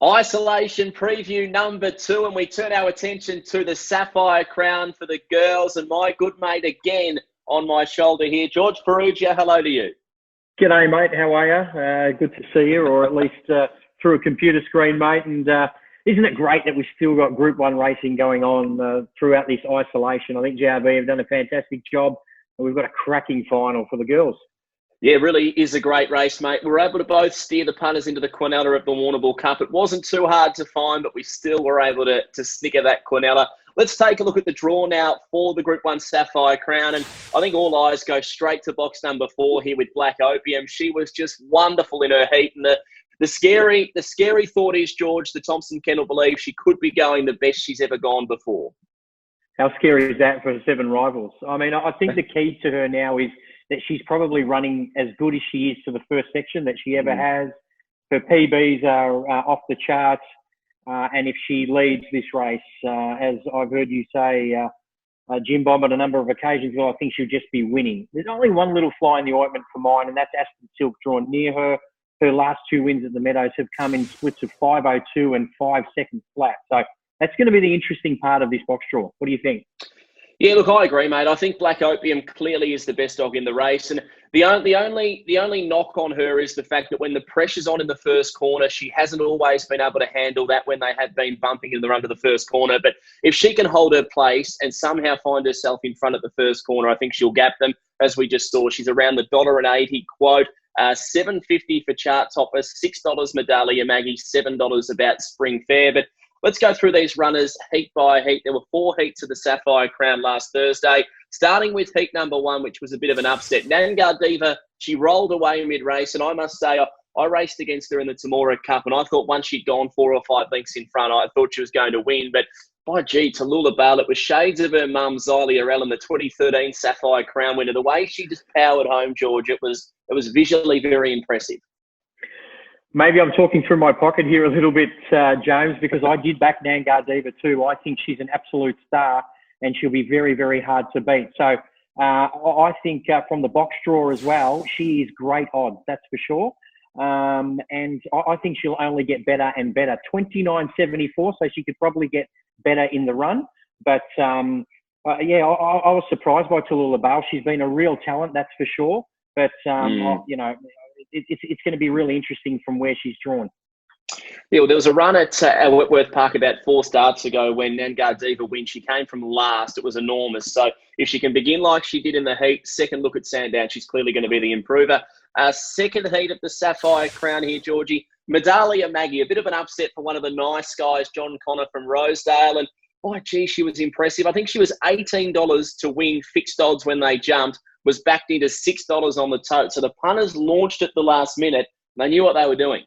Isolation preview number 2, and we turn our attention to the Sapphire Crown for the girls. And my good mate again on my shoulder here, George Farrugia. Hello to you. G'day, mate. How are you? Good to see you, or at least through a computer screen, mate. And isn't it great that we've still got Group 1 racing going on throughout this isolation? I think JRB have done a fantastic job, and we've got a cracking final for the girls. Yeah, it really is a great race, mate. We were able to both steer the punters into the Quinella of the Warrnambool Cup. It wasn't too hard to find, but we still were able to snicker that Quinella. Let's take a look at the draw now for the Group 1 Sapphire Crown. And I think all eyes go straight to box number 4 here with Black Opium. She was just wonderful in her heat. And the scary thought is, George, the Thompson Kennel believes she could be going the best she's ever gone before. How scary is that for 7 rivals? I mean, I think the key to her now is that she's probably running as good as she is to the first section that she ever has. Her PBs are off the charts. And if she leads this race, as I've heard you say, Jim Bob on a number of occasions, well, I think she'll just be winning. There's only one little fly in the ointment for mine, and that's Aston Silk drawn near her. Her last 2 wins at the Meadows have come in splits of 5.02 and 5 seconds flat. So that's going to be the interesting part of this box draw. What do you think? Yeah, look, I agree, mate. I think Black Opium clearly is the best dog in the race. And the only knock on her is the fact that when the pressure's on in the first corner, she hasn't always been able to handle that when they have been bumping in the run to the first corner. But if she can hold her place and somehow find herself in front of the first corner, I think she'll gap them. As we just saw, she's around the $1.80 quote. $7.50 for chart topper, $6 Medallia Maggie, $7 about Spring Fair. But let's go through these runners heat by heat. There were 4 heats of the Sapphire Crown last Thursday, starting with heat number 1, which was a bit of an upset. Nangar Diva, she rolled away mid-race, and I must say, I raced against her in the Tamora Cup, and I thought once she'd gone 4 or 5 lengths in front, I thought she was going to win. But by gee, Tallulah Bale, it was shades of her mum, Zylia Ellen, the 2013 Sapphire Crown winner. The way she just powered home, George, it was visually very impressive. Maybe I'm talking through my pocket here a little bit, James, because I did back Nangar Diva too. I think she's an absolute star, and she'll be very, very hard to beat. So I think from the box draw as well, she is great odds, that's for sure. And I think she'll only get better and better. 29.74, so she could probably get better in the run. But yeah, I was surprised by Tallulah Bale. She's been a real talent, that's for sure. But you know, it's going to be really interesting from where she's drawn. Yeah, well, there was a run at Whitworth Park about 4 starts ago when Nangar Diva wins. She came from last. It was enormous. So if she can begin like she did in the heat, second look at Sandown, she's clearly going to be the improver. Second heat of the Sapphire Crown here, Georgie. Medallia Maggie, a bit of an upset for one of the nice guys, John Connor from Rosedale. And, oh, gee, she was impressive. I think she was $18 to win fixed odds when they jumped, was backed into $6 on the tote. So the punters launched at the last minute. They knew what they were doing.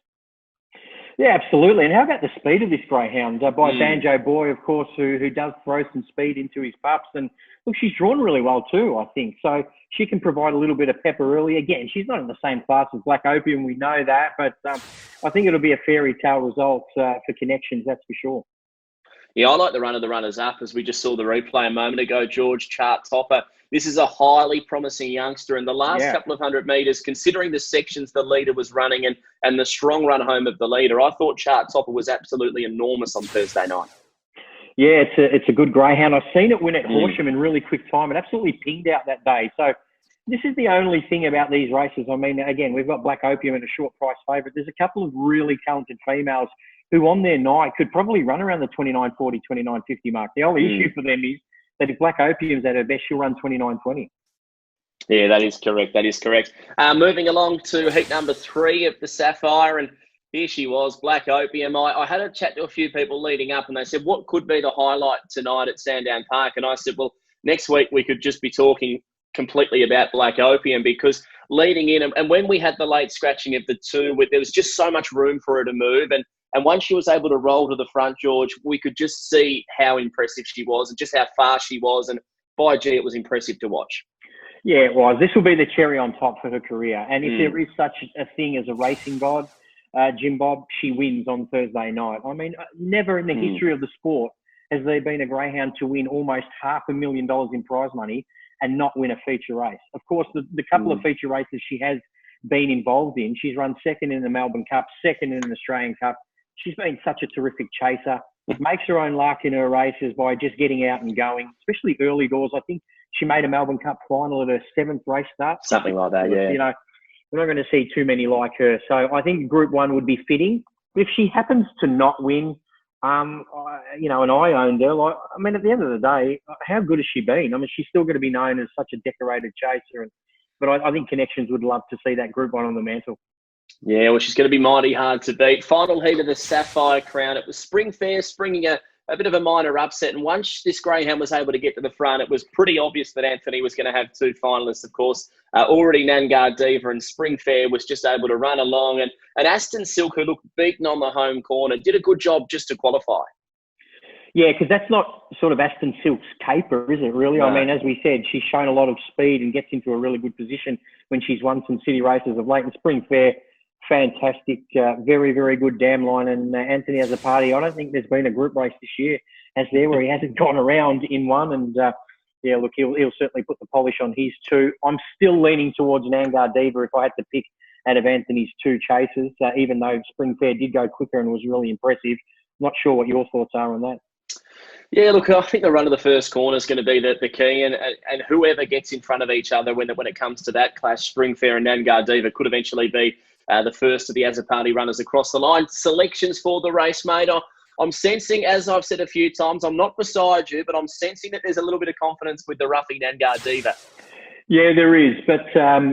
Yeah, absolutely. And how about the speed of this greyhound by Banjo Boy, of course, who does throw some speed into his pups. And look, she's drawn really well too, I think. So she can provide a little bit of pepper early. Again, she's not in the same class as Black Opium, we know that. But I think it'll be a fairy tale result for connections, that's for sure. Yeah, I like the run of the runners-up, as we just saw the replay a moment ago. George, chart topper. This is a highly promising youngster. In the last couple of 100 metres, considering the sections the leader was running and the strong run home of the leader, I thought chart topper was absolutely enormous on Thursday night. Yeah, it's a good greyhound. I've seen it win at Horsham in really quick time. It absolutely pinged out that day. So this is the only thing about these races. I mean, again, we've got Black Opium and a short price favourite. There's a couple of really talented females who on their night could probably run around the 29.40, 29.50 mark. The only issue for them is that if Black Opium's at her best, she'll run 29.20. Yeah, that is correct. That is correct. Moving along to heat number 3 of the Sapphire, and here she was, Black Opium. I had a chat to a few people leading up, and they said, what could be the highlight tonight at Sandown Park? And I said, well, next week we could just be talking completely about Black Opium, because leading in, and when we had the late scratching of the 2, there was just so much room for her to move. And once she was able to roll to the front, George, we could just see how impressive she was and just how fast she was. And by gee, it was impressive to watch. Yeah, it was. This will be the cherry on top for her career. And if there is such a thing as a racing god, Jim Bob, she wins on Thursday night. I mean, never in the history of the sport has there been a greyhound to win almost $500,000 in prize money and not win a feature race. Of course, the couple of feature races she has been involved in, she's run second in the Melbourne Cup, second in the Australian Cup, she's been such a terrific chaser. Makes her own luck in her races by just getting out and going, especially early doors. I think she made a Melbourne Cup final at her 7th race start. Something like that, yeah. You know, we're not going to see too many like her. So I think Group 1 would be fitting. If she happens to not win, you know, and I owned her, like, I mean, at the end of the day, how good has she been? I mean, she's still going to be known as such a decorated chaser. But I think Connections would love to see that Group 1 on the mantle. Yeah, well, she's going to be mighty hard to beat. Final heat of the Sapphire Crown. It was Spring Fair springing a bit of a minor upset. And once this greyhound was able to get to the front, it was pretty obvious that Anthony was going to have 2 finalists, of course. Already Nangar Diva and Spring Fair was just able to run along. And Aston Silk, who looked beaten on the home corner, did a good job just to qualify. Yeah, because that's not sort of Aston Silk's caper, is it, really? No. I mean, as we said, she's shown a lot of speed and gets into a really good position when she's won some city races of late. And Spring Fair, fantastic, very, very good dam line. And Anthony has a party. I don't think there's been a group race this year, has there, where he hasn't gone around in one. And, yeah, look, he'll certainly put the polish on his 2. I'm still leaning towards Nangar Diva if I had to pick out of Anthony's 2 chases, even though Spring Fair did go quicker and was really impressive. Not sure what your thoughts are on that. Yeah, look, I think the run of the first corner is going to be the key, and whoever gets in front of each other when it comes to that clash, Spring Fair and Nangar Diva could eventually be the first of the Azzopardi runners across the line. Selections for the race, mate. I'm sensing, as I've said a few times, I'm not beside you, but I'm sensing that there's a little bit of confidence with the roughy Nangar Diva. Yeah, there is. But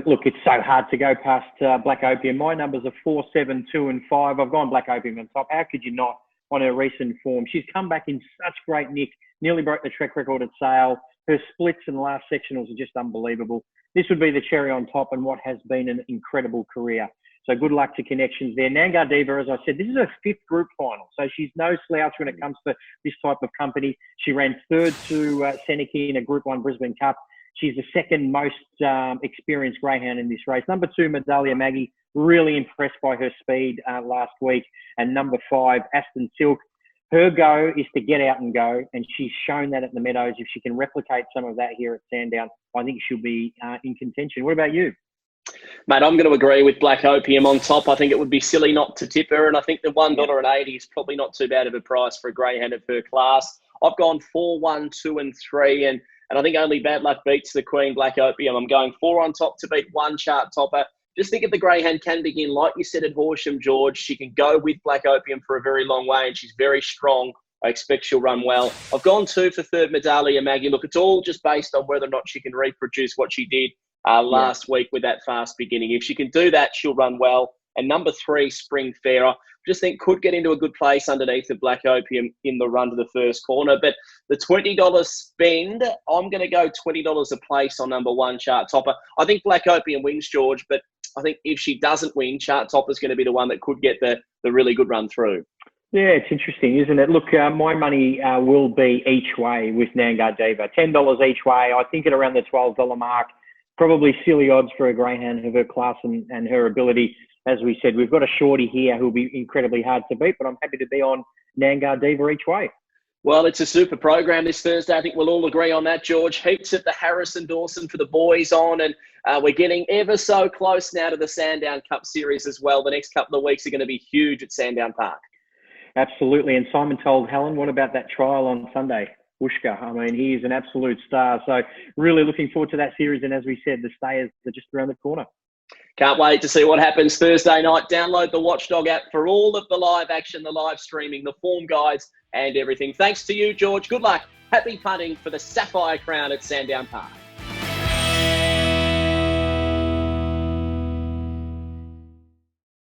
look, it's so hard to go past Black Opium. My numbers are 4, 7, 2 and 5. I've gone Black Opium on top. How could you not? On her recent form, she's come back in such great nick, nearly broke the track record at Sale. Her splits and last sectionals are just unbelievable. This would be the cherry on top and what has been an incredible career. So good luck to Connections there. Nangar Diva, as I said, this is her 5th group final. So she's no slouch when it comes to this type of company. She ran 3rd to Seneca in a Group 1 Brisbane Cup. She's the 2nd most experienced greyhound in this race. Number 2, Medallia Maggie, really impressed by her speed last week. And number 5, Aston Silk. Her go is to get out and go, and she's shown that at the Meadows. If she can replicate some of that here at Sandown, I think she'll be in contention. What about you? Mate, I'm going to agree with Black Opium on top. I think it would be silly not to tip her, and I think the $1.80 is probably not too bad of a price for a greyhound of her class. I've gone 4, 1, 2 and 3, and I think only bad luck beats the Queen, Black Opium. I'm going 4 on top to beat 1 chart topper. Just think if the greyhound can begin, like you said at Horsham, George, she can go with Black Opium for a very long way, and she's very strong. I expect she'll run well. I've gone 2 for 3rd Medallia Maggie. Look, it's all just based on whether or not she can reproduce what she did last week with that fast beginning. If she can do that, she'll run well. And number 3, Spring Fair, I just think could get into a good place underneath the Black Opium in the run to the first corner. But the $20 spend, I'm going to go $20 a place on number 1, Chart Topper. I think Black Opium wins, George, but I think if she doesn't win, Chart Topper's going to be the one that could get the really good run through. Yeah, it's interesting, isn't it? Look, my money will be each way with Nangar Diva. $10 each way. I think at around the $12 mark. Probably silly odds for a greyhound of her class and her ability. As we said, we've got a shorty here who'll be incredibly hard to beat, but I'm happy to be on Nangar Diva each way. Well, it's a super program this Thursday. I think we'll all agree on that, George. Heaps at the Harrison Dawson for the boys on, and we're getting ever so close now to the Sandown Cup Series as well. The next couple of weeks are going to be huge at Sandown Park. Absolutely. And Simon told Helen, what about that trial on Sunday? Wooshka. I mean, he is an absolute star. So really looking forward to that series. And as we said, the stayers are just around the corner. Can't wait to see what happens Thursday night. Download the Watchdog app for all of the live action, the live streaming, the form guides and everything. Thanks to you, George. Good luck. Happy punting for the Sapphire Crown at Sandown Park.